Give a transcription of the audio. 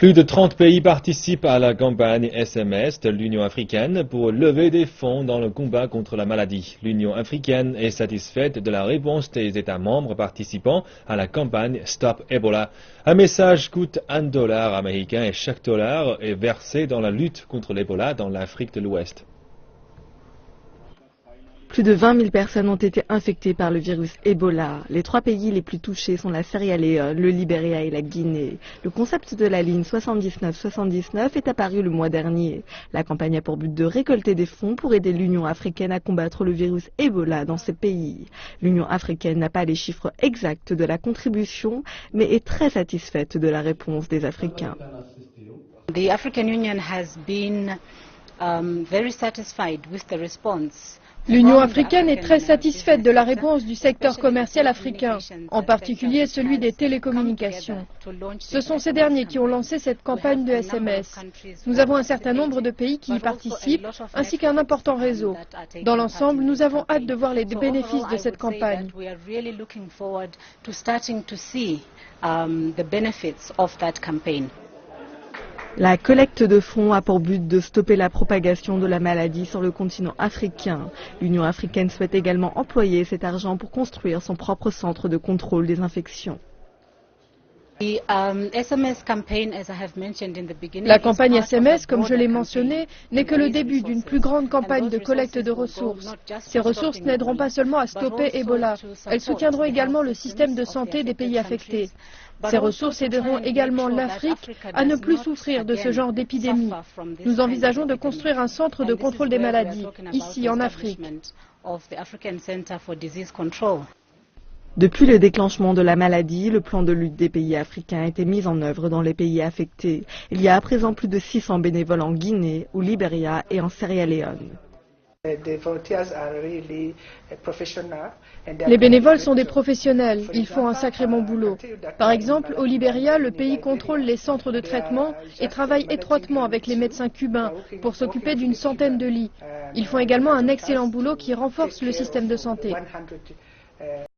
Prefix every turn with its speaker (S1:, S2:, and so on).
S1: Plus de 30 pays participent à la campagne SMS de l'Union africaine pour lever des fonds dans le combat contre la maladie. L'Union africaine est satisfaite de la réponse des États membres participants à la campagne Stop Ebola. Un message coûte $1 américain et chaque dollar est versé dans la lutte contre l'Ebola dans l'Afrique de l'Ouest.
S2: Plus de 20 000 personnes ont été infectées par le virus Ebola. Les 3 pays les plus touchés sont la Sierra Leone, le Libéria et la Guinée. Le concept de la ligne 79-79 est apparu le mois dernier. La campagne a pour but de récolter des fonds pour aider l'Union africaine à combattre le virus Ebola dans ces pays. L'Union africaine n'a pas les chiffres exacts de la contribution, mais est très satisfaite de la réponse des Africains.
S3: The African Union has been very satisfied with the response.
S4: L'Union africaine est très satisfaite de la réponse du secteur commercial africain, en particulier celui des télécommunications. Ce sont ces derniers qui ont lancé cette campagne de SMS. Nous avons un certain nombre de pays qui y participent, ainsi qu'un important réseau. Dans l'ensemble, nous avons hâte de voir les bénéfices de cette campagne.
S2: La collecte de fonds a pour but de stopper la propagation de la maladie sur le continent africain. L'Union africaine souhaite également employer cet argent pour construire son propre centre de contrôle des infections.
S4: La campagne SMS, comme je l'ai mentionné, n'est que le début d'une plus grande campagne de collecte de ressources. Ces ressources n'aideront pas seulement à stopper Ebola, elles soutiendront également le système de santé des pays affectés. Ces ressources aideront également l'Afrique à ne plus souffrir de ce genre d'épidémie. Nous envisageons de construire un centre de contrôle des maladies, ici en Afrique.
S2: Depuis le déclenchement de la maladie, le plan de lutte des pays africains a été mis en œuvre dans les pays affectés. Il y a à présent plus de 600 bénévoles en Guinée, au Libéria et en Sierra Leone.
S4: Les bénévoles sont des professionnels, ils font un sacré bon boulot. Par exemple, au Libéria, le pays contrôle les centres de traitement et travaille étroitement avec les médecins cubains pour s'occuper d'une centaine de lits. Ils font également un excellent boulot qui renforce le système de santé.